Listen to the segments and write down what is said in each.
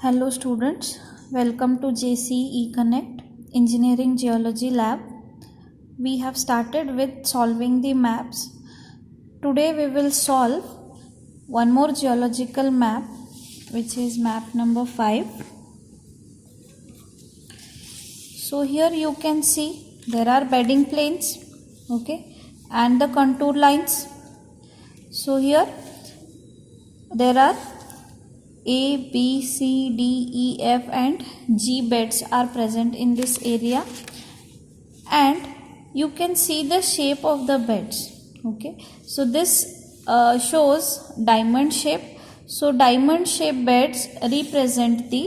Hello students, welcome to JCE Connect Engineering Geology Lab. We have started with solving the maps. Today we will solve one more geological map, which is map number 5. So here you can see there are bedding planes, okay, and the contour lines. So here there are A, B, C, D, E, F and G beds are present in this area, and you can see the shape of the beds. Okay, so this shows diamond shape. So diamond shape beds represent the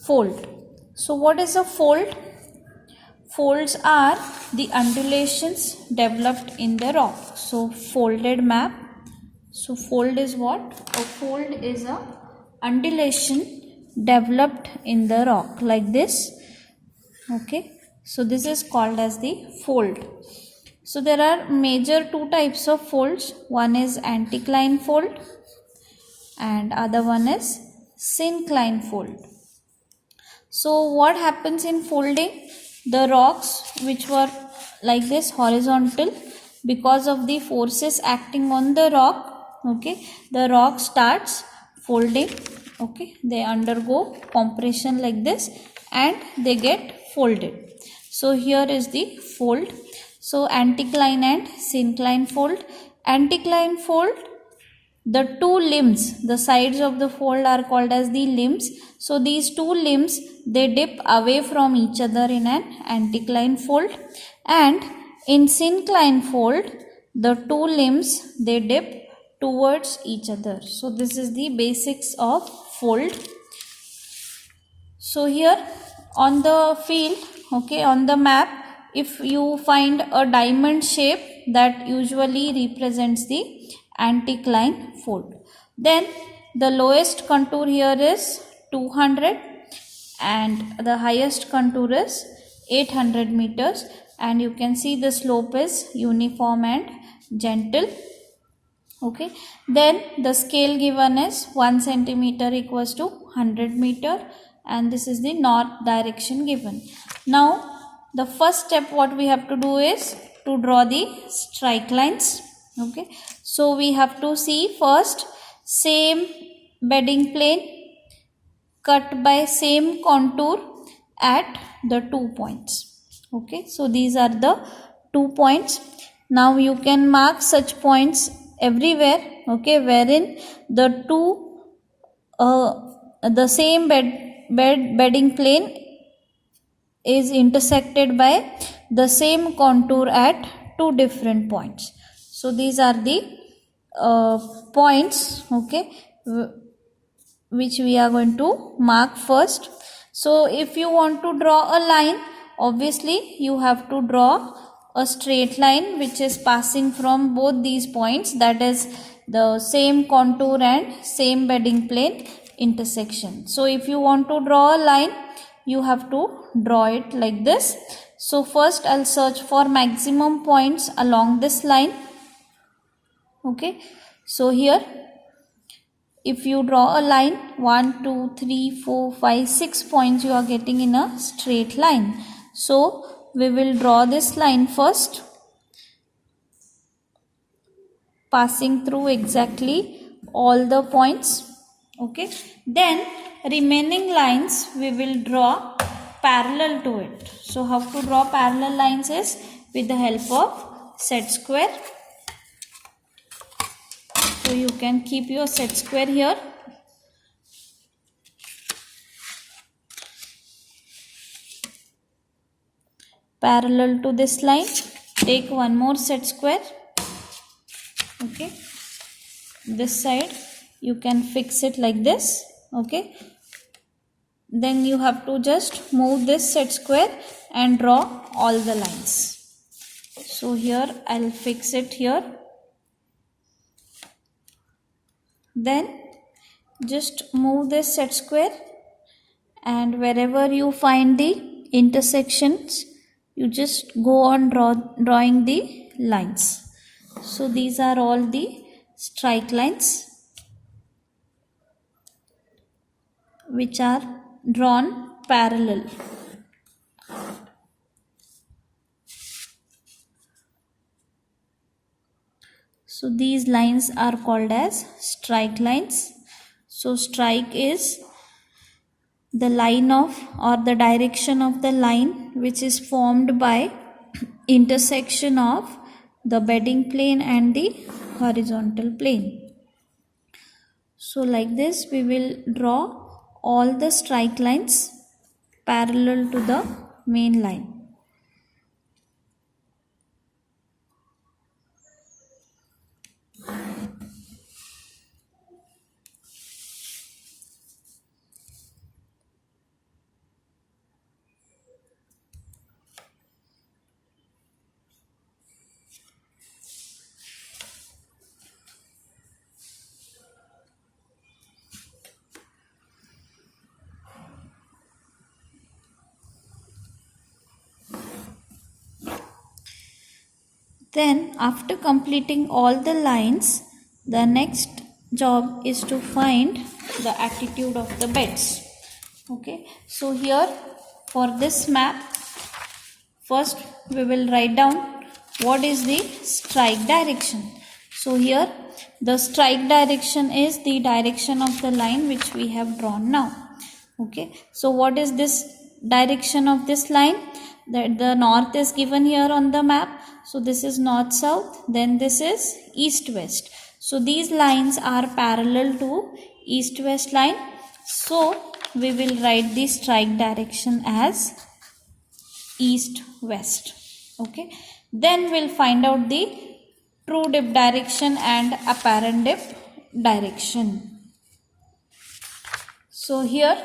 fold. So what is a fold? Folds are the undulations developed in the rock. So folded map. So fold is what? A fold is a undulation developed in the rock like this. Okay, so this is called as the fold. So there are major two types of folds. One is anticline fold and other one is syncline fold. So what happens in folding? The rocks which were like this horizontal, because of the forces acting on the rock, okay, the rock starts folding. Okay, they undergo compression like this and they get folded. So here is the fold. So anticline and syncline fold. Anticline fold, the two limbs, the sides of the fold are called as the limbs. So these two limbs, they dip away from each other in an anticline fold, and in syncline fold the two limbs, they dip towards each other. So this is the basics of fold. So here on the field, okay, on the map, if you find a diamond shape, that usually represents the anticline fold. Then the lowest contour here is 200 and the highest contour is 800 meters, and you can see the slope is uniform and gentle. Okay, then the scale given is 1 centimeter equals to 100 meter, and this is the north direction given. Now the first step what we have to do is to draw the strike lines. Okay, so we have to see first same bedding plane cut by same contour at the 2 points. Okay, so these are the 2 points. Now you can mark such points everywhere, okay, wherein the the same bedding plane is intersected by the same contour at two different points. So these are the points, okay, which we are going to mark first. So if you want to draw a line, obviously you have to draw a straight line which is passing from both these points, that is the same contour and same bedding plane intersection. So if you want to draw a line, you have to draw it like this. So first I'll search for maximum points along this line. Okay, so here if you draw a line, 1, 2, 3, 4, 5, 6 points you are getting in a straight line. So we will draw this line first, passing through exactly all the points. Okay, then remaining lines we will draw parallel to it. So how to draw parallel lines is with the help of set square. So you can keep your set square here. Parallel to this line, take one more set square. Okay, this side you can fix it like this. Okay, then you have to just move this set square and draw all the lines. So here I'll fix it here. Then just move this set square, and wherever you find the intersections, you just go on drawing the lines. So these are all the strike lines. which are drawn parallel. So these lines are called as strike lines. So strike is the line of or the direction of the line which is formed by intersection of the bedding plane and the horizontal plane. So like this we will draw all the strike lines parallel to the main line. Then after completing all the lines, the next job is to find the attitude of the beds. Okay, so here for this map, first we will write down what is the strike direction. So here the strike direction is the direction of the line which we have drawn now. Okay, so what is this direction of this line? That the north is given here on the map. So this is north south, then this is east west. So these lines are parallel to east west line. So we will write the strike direction as east west. Okay, then we'll find out the true dip direction and apparent dip direction. So here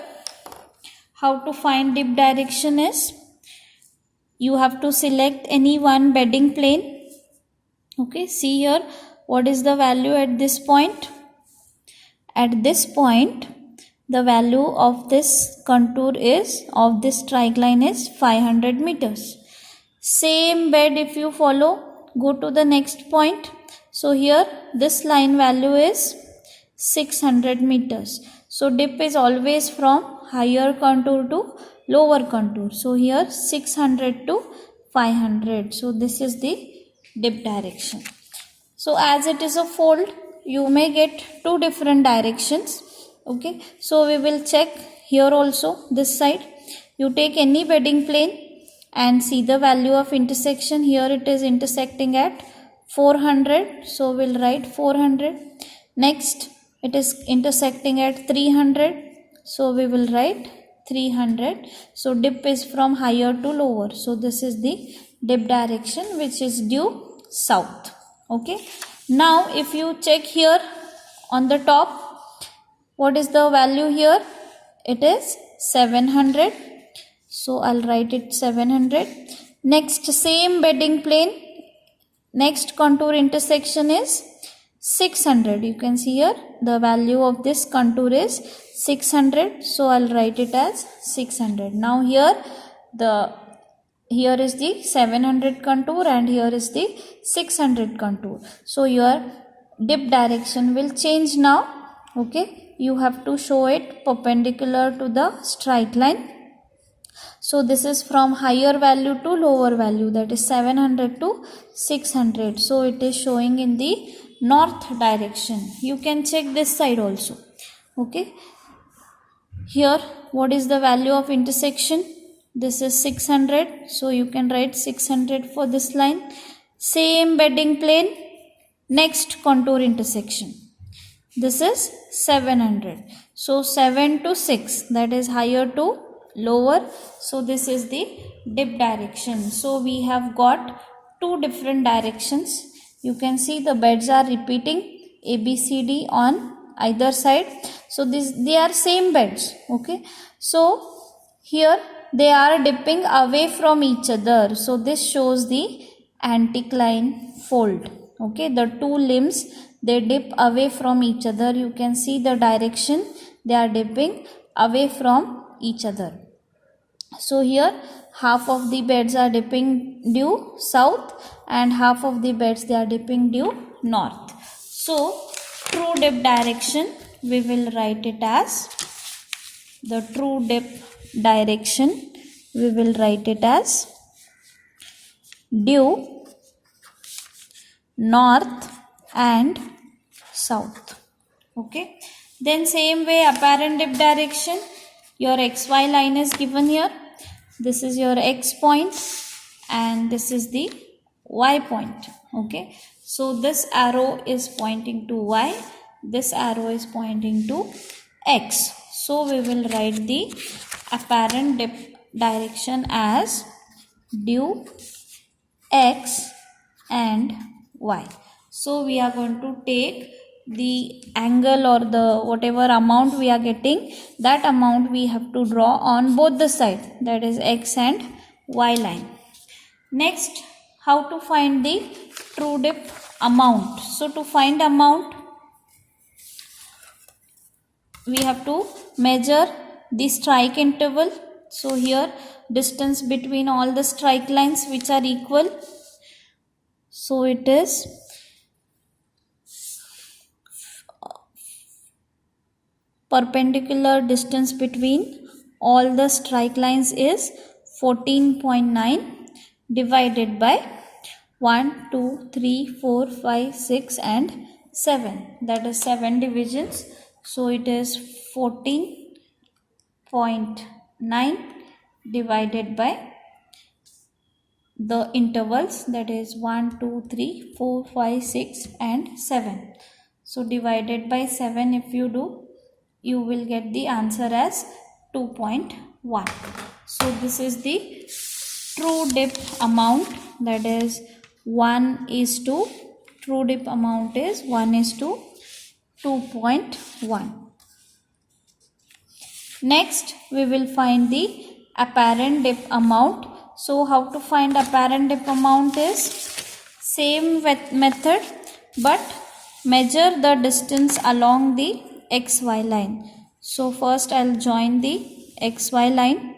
how to find dip direction is, you have to select any one bedding plane. Okay, see here what is the value at this point. At this point the value of this contour is, of this strike line is 500 meters. Same bed if you follow, go to the next point. So here this line value is 600 meters. So dip is always from higher contour to lower contour. So here 600 to 500. So this is the dip direction. So as it is a fold, you may get two different directions. Okay, so we will check here also, this side. You take any bedding plane and see the value of intersection. Here it is intersecting at 400. So we'll write 400. Next it is intersecting at 300. So we will write 300. So dip is from higher to lower. So this is the dip direction which is due south. Okay. Now if you check here on the top, what is the value here? It is 700. So I'll write it 700. Next same bedding plane, next contour intersection is 600. You can see here the value of this contour is 600. So I'll write it as 600. Now here is the 700 contour and here is the 600 contour. So your dip direction will change now. Okay, you have to show it perpendicular to the strike line. So this is from higher value to lower value, that is 700 to 600. So it is showing in the north direction. You can check this side also. Okay, here what is the value of intersection? This is 600. So you can write 600 for this line. Same bedding plane, next contour intersection. This is 700. So 7 to 6, that is higher to lower. So this is the dip direction. So we have got two different directions. You can see the beds are repeating A, B, C, D on either side. So they are same beds. Okay. So here they are dipping away from each other. So this shows the anticline fold. Okay. The two limbs, they dip away from each other. You can see the direction, they are dipping away from each other. So here half of the beds are dipping due south and half of the beds they are dipping due north. So true dip direction we will write it as the true dip direction, we will write it as due north and south. Okay, then same way apparent dip direction, your xy line is given here. This is your x point and this is the y point. Okay, so this arrow is pointing to y, this arrow is pointing to x. So we will write the apparent dip direction as due x and y. So we are going to take the angle or the whatever amount we are getting, that amount we have to draw on both the sides, that is x and y line. Next, how to find the true dip amount? So to find amount, we have to measure the strike interval. So here distance between all the strike lines which are equal. So it is perpendicular distance between all the strike lines is 14.9 divided by 1, 2, 3, 4, 5, 6 and 7. That is 7 divisions. So it is 14.9 divided by the intervals, that is 1, 2, 3, 4, 5, 6 and 7. So divided by 7 if you do, you will get the answer as 2.1. So this is the true dip amount, that is 1 is to, true dip amount is 1 is to 2.1. Next we will find the apparent dip amount. So how to find apparent dip amount is same method, but measure the distance along the xy line. So first I'll join the xy line.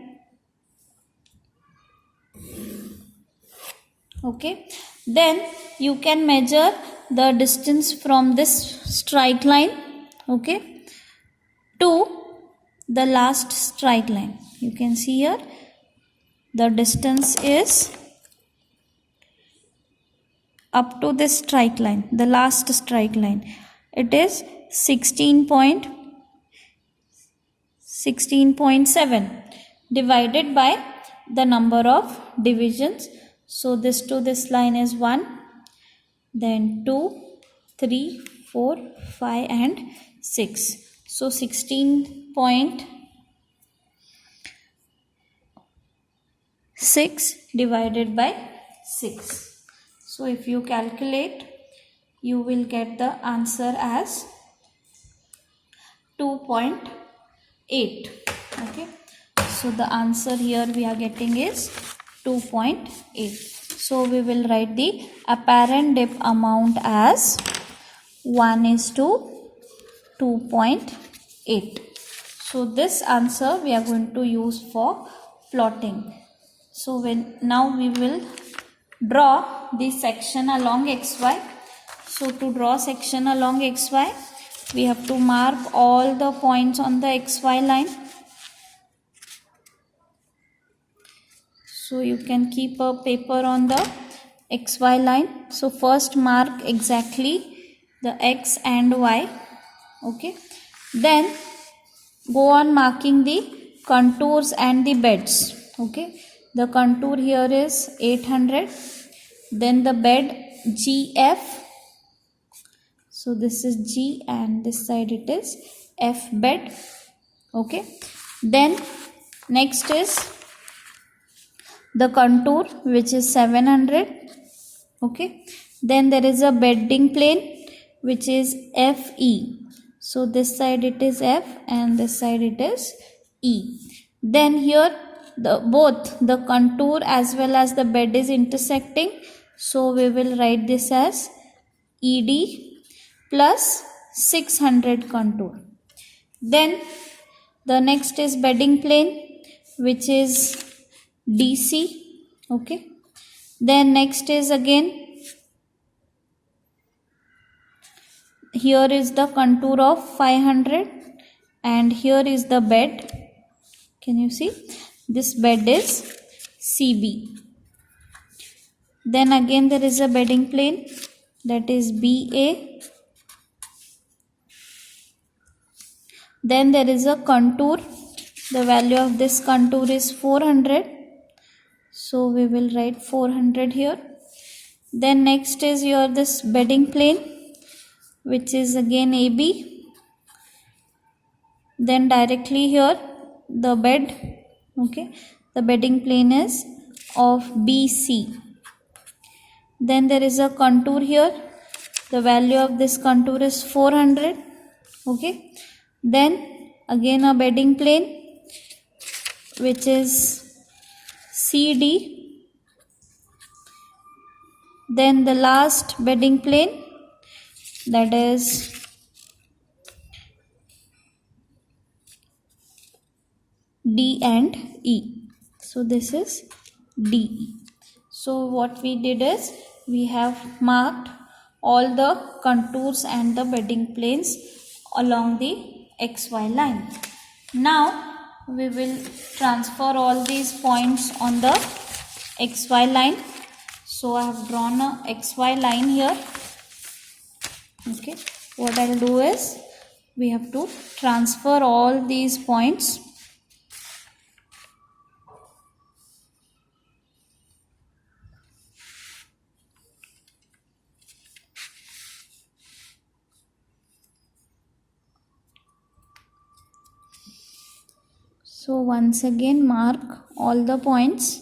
Okay, then you can measure the distance from this strike line, okay, to the last strike line. You can see here the distance is up to this strike line, the last strike line. It is 16.7 divided by the number of divisions. So this to this line is 1, then 2, 3, 4, 5 and 6. So 16.6 divided by 6. So if you calculate, you will get the answer as 2.8. Okay, so the answer here we are getting is 2.8. So we will write the apparent dip amount as 1 is to 2.8. So this answer we are going to use for plotting. So now we will draw the section along xy. So to draw section along xy, we have to mark all the points on the xy line. So you can keep a paper on the xy line. So first mark exactly the x and y. Okay, then go on marking the contours and the beds. Okay, the contour here is 800, then the bed GF. So this is G and this side it is F bed. Okay, then next is the contour which is 700. Okay, then there is a bedding plane which is FE. So this side it is F and this side it is E. Then here both the contour as well as the bed is intersecting. So we will write this as ED plus 600 contour. Then the next is bedding plane which is DC. Okay, then next is again, here is the contour of 500 and here is the bed. Can you see? This bed is CB. Then again there is a bedding plane, that is BA. Then there is a contour. The value of this contour is 400. So we will write 400 here. Then next is your this bedding plane, which is again AB. Then directly here the bed, okay, the bedding plane is of BC. Then there is a contour here. The value of this contour is 400. Okay. Then again a bedding plane, which is CD. Then the last bedding plane, that is D and E. So this is DE. So what we did is we have marked all the contours and the bedding planes along the XY line. Now we will transfer all these points on the XY line. So I have drawn a XY line here. Okay, what I'll do is we have to transfer all these points. So once again mark all the points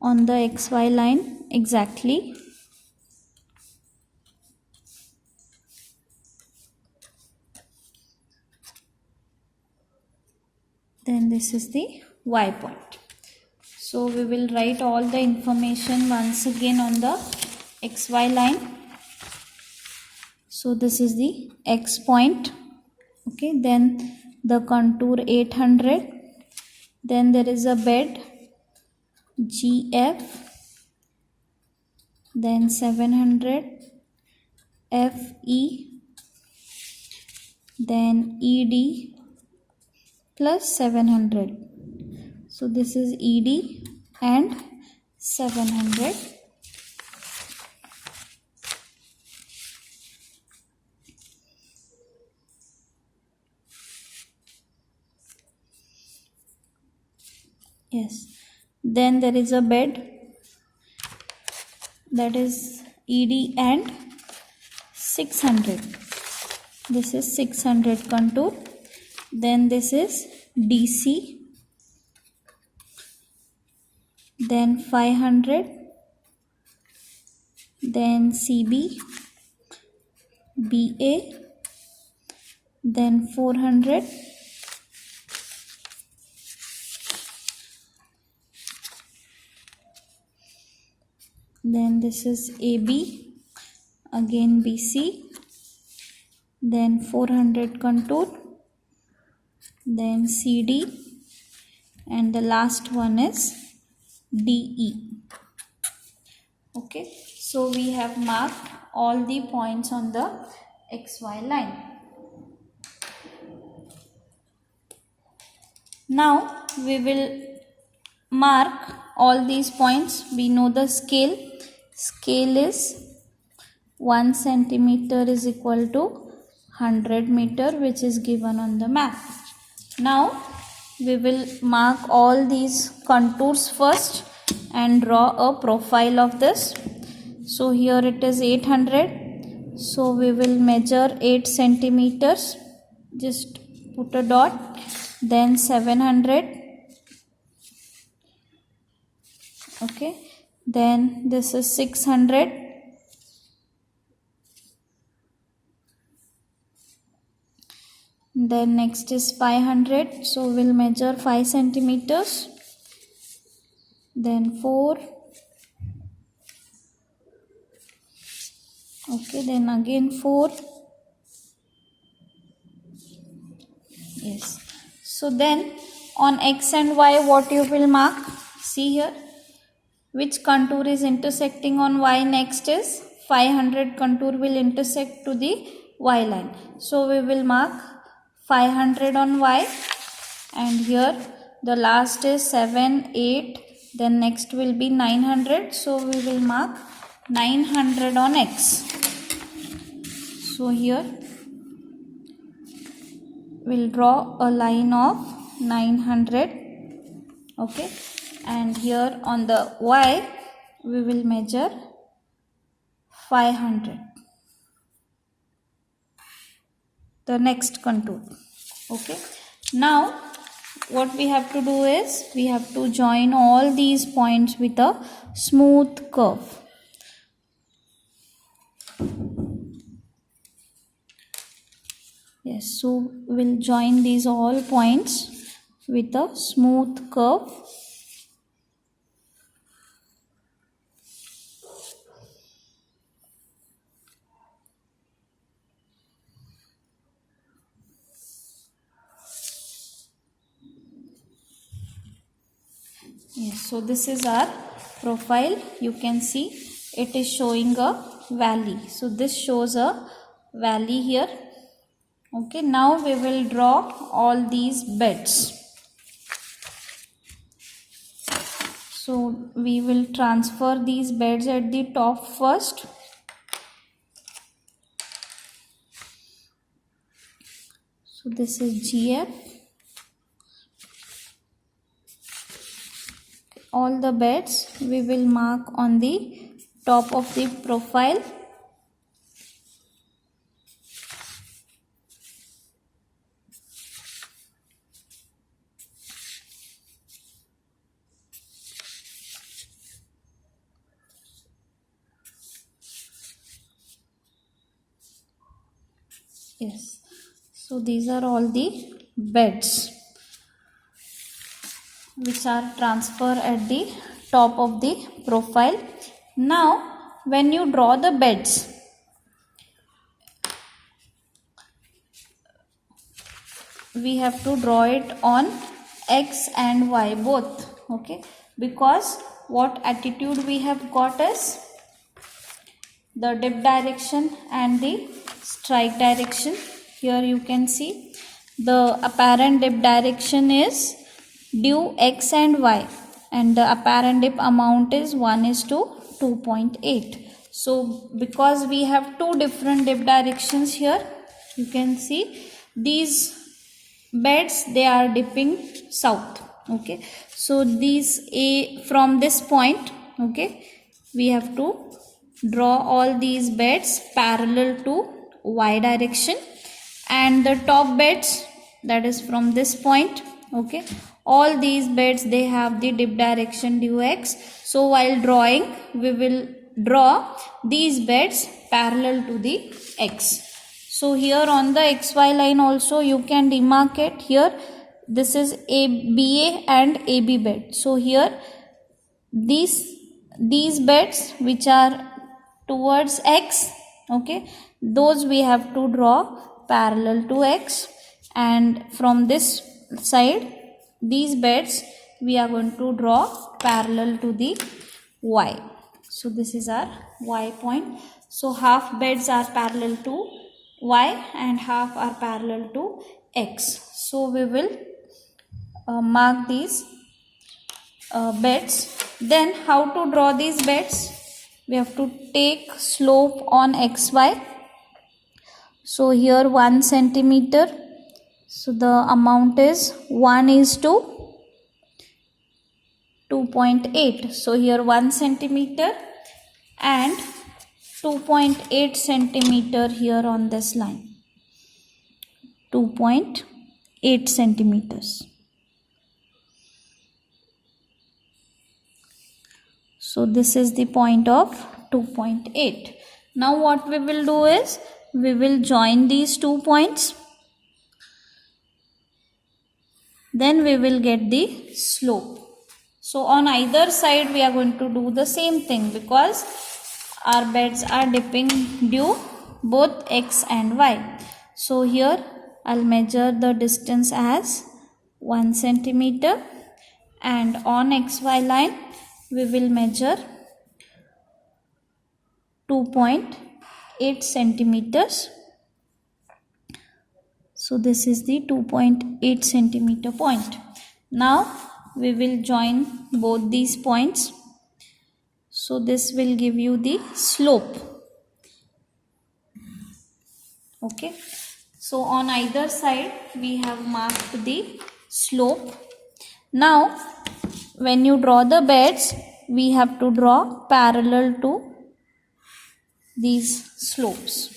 on the XY line exactly. Then this is the Y point. So we will write all the information once again on the XY line. So this is the X point. Okay, then the contour 800. Then there is a bed GF, then 700 FE, then ED plus 700. So this is ED and 700. Yes. Then there is a bed, that is ED and 600. This is 600 contour. Then this is DC. Then 500. Then CB, BA. Then 400. Then this is AB, again BC, then 400 contour, then CD, and the last one is DE. Okay, so we have marked all the points on the XY line. Now we will mark all these points. We know the scale. Scale is 1 centimeter is equal to 100 meter, which is given on the map. Now we will mark all these contours first and draw a profile of this. So here it is 800. So we will measure 8 centimeters. Just put a dot. Then 700. Okay. Then this is 600. Then next is 500. So we'll measure 5 centimeters. Then 4. Okay, then again 4. Yes. So then on X and Y, what you will mark? See here. Which contour is intersecting on Y next is 500 contour will intersect to the Y line. So we will mark 500 on Y, and here the last is 7, 8, then next will be 900. So we will mark 900 on X. So here we'll draw a line of 900. Okay, and here on the Y we will measure 500. The next contour. Okay, now what we have to do is we have to join all these points with a smooth curve. Yes, so we'll join these all points with a smooth curve. Yes, so this is our profile. You can see it is showing a valley. So this shows a valley here. Okay, now we will draw all these beds. So we will transfer these beds at the top first. So this is GF. All the beds we will mark on the top of the profile. Yes, so these are all the beds which are transferred at the top of the profile. Now when you draw the beds, we have to draw it on X and Y both. Okay, because what attitude we have got is the dip direction and the strike direction. Here you can see the apparent dip direction is due X and Y, and the apparent dip amount is 1:2.8. So because we have two different dip directions here, you can see these beds, they are dipping south. Okay, so these from this point, okay, we have to draw all these beds parallel to Y direction, and the top beds, that is from this point, okay, all these beds, they have the dip direction due X. So while drawing, we will draw these beds parallel to the X. So here on the XY line also you can demarcate. Here this is BA and AB bed. So here these beds which are towards X, okay, those we have to draw parallel to X, and from this side these beds we are going to draw parallel to the Y. So this is our Y point. So half beds are parallel to Y and half are parallel to X. So we will mark these beds. Then how to draw these beds? We have to take slope on XY. So here 1 centimeter. So the amount is 1:2.8. So here 1 centimeter and 2.8 centimeter here on this line. 2.8 centimeters. So this is the point of 2.8. Now what we will do is we will join these 2 points. Then we will get the slope. So on either side we are going to do the same thing, because our beds are dipping due both X and Y. So here I'll measure the distance as 1 centimeter, and on XY line we will measure 2.8 centimeters. So this is the 2.8 centimeter point. Now we will join both these points. So this will give you the slope. Okay, so on either side we have marked the slope. Now when you draw the beds, we have to draw parallel to these slopes.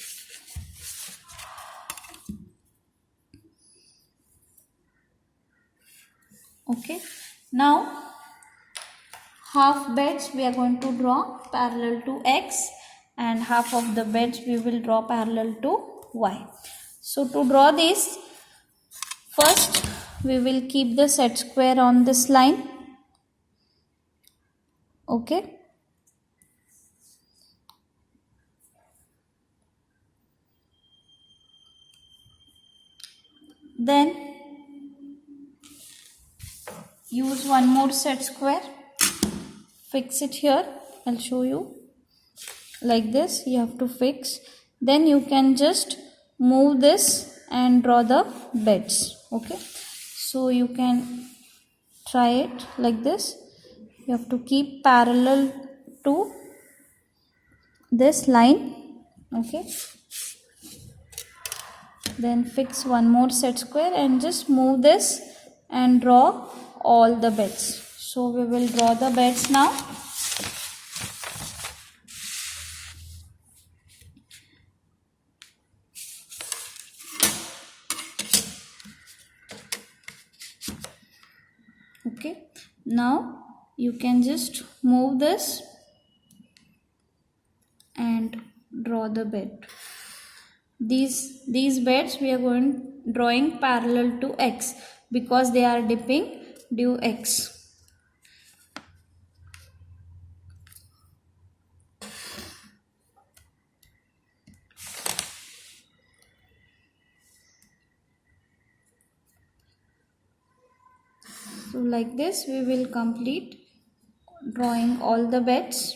Okay, now half beds we are going to draw parallel to x, and half of the beds we will draw parallel to y. So to draw this, first we will keep the set square on this line. Okay, then use one more set square, fix it here. I'll show you. Like this you have to fix, then you can just move this and draw the beds. Okay, so you can try it like this. You have to keep parallel to this line. Okay, then fix one more set square and just move this and draw all the beds. So we will draw the beds now. Okay, now you can just move this and draw the bed. These beds we are drawing parallel to x because they are dipping due x. So like this we will complete drawing all the beds.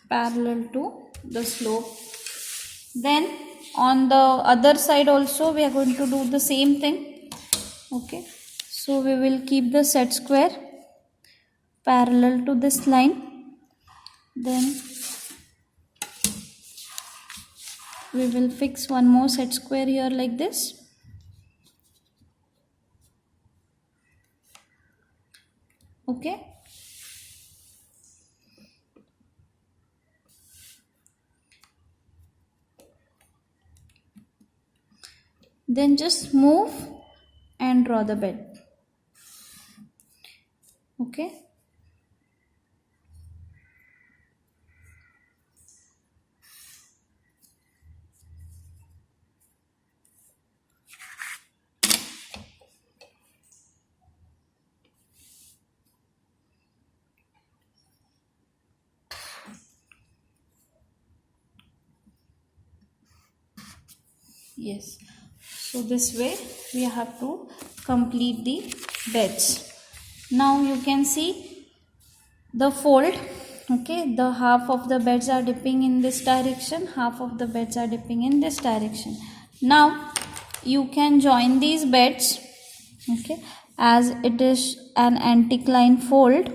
Parallel to the slope. Then on the other side also we are going to do the same thing. Okay, so we will keep the set square parallel to this line. Then we will fix one more set square here like this. Okay, then just move and draw the bed. Okay, yes, so this way we have to complete the beds. Now you can see the fold. Okay, the half of the beds are dipping in this direction, half of the beds are dipping in this direction. Now you can join these beds. Okay, as it is an anticline fold.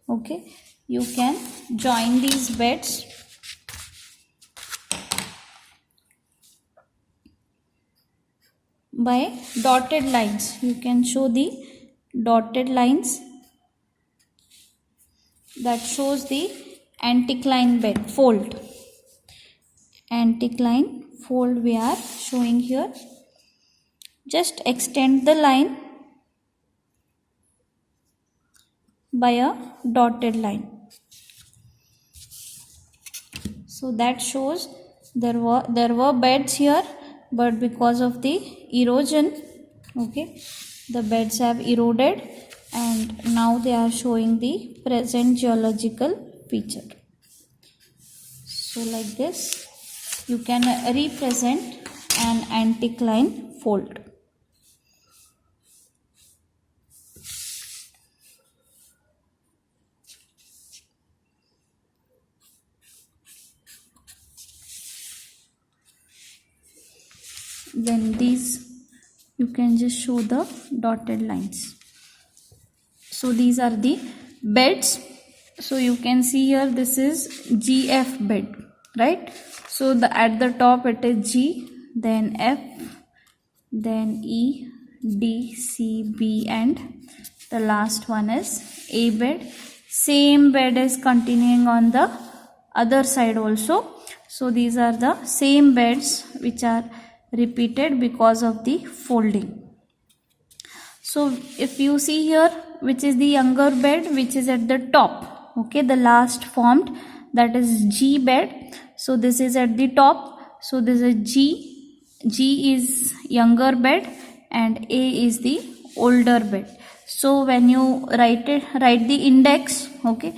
Okay, you can join these beds by dotted lines. You can show the dotted lines that shows the anticline bed fold. Anticline fold we are showing here. Just extend the line by a dotted line. So that shows there were beds here, but because of the erosion, okay, the beds have eroded and now they are showing the present geological feature. So like this you can represent an anticline fold. then these you can just show the dotted lines. So these are the beds. So you can see here this is GF bed, right? So at the top it is G, then F, then E, D, C, B, and the last one is A bed. Same bed is continuing on the other side also. So these are the same beds which are repeated because of the folding. So if you see here, which is the younger bed, which is at the top, okay, the last formed, that is G bed. So this is at the top. So this is G. G is younger bed and A is the older bed. So when you write the index, okay,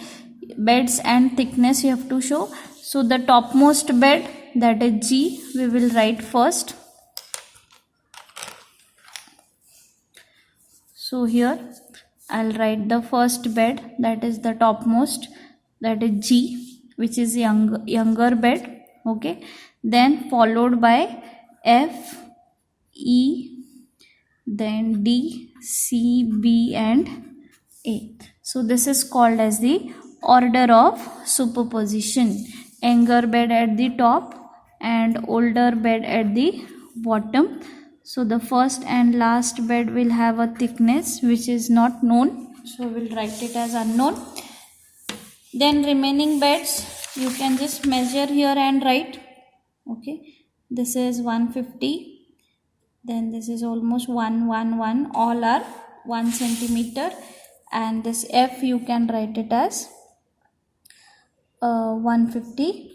beds and thickness you have to show. So the topmost bed, that is G, we will write first. So here I'll write the first bed, that is the topmost, that is G, which is younger bed, okay, then followed by F, E, then D, C, B, and A. So this is called as the order of superposition. Younger bed at the top and older bed at the bottom. So the first and last bed will have a thickness which is not known. So we'll write it as unknown. Then remaining beds you can just measure here and write. Okay, this is 150. Then this is almost 111. All are 1 centimeter. And this F you can write it as 150.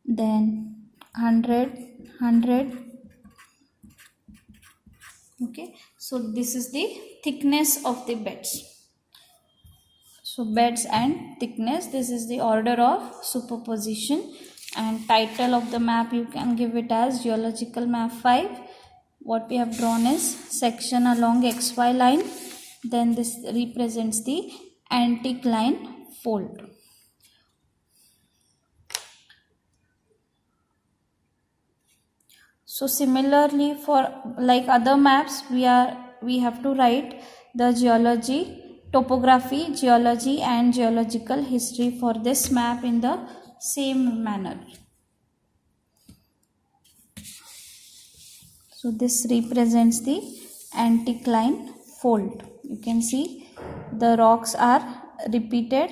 Then 100. Okay, so this is the thickness of the beds. So beds and thickness, this is the order of superposition. And title of the map you can give it as Geological Map 5. What we have drawn is section along XY line. Then this represents the anticline fold. So similarly, for like other maps, we have to write the geology, topography, geology and geological history for this map in the same manner. So this represents the anticline fold. You can see the rocks are repeated.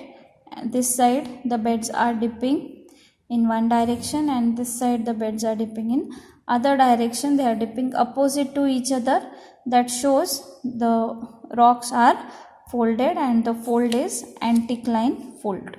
This side the beds are dipping in one direction and this side the beds are dipping in other direction. They are dipping opposite to each other. That shows the rocks are folded and the fold is anticline fold.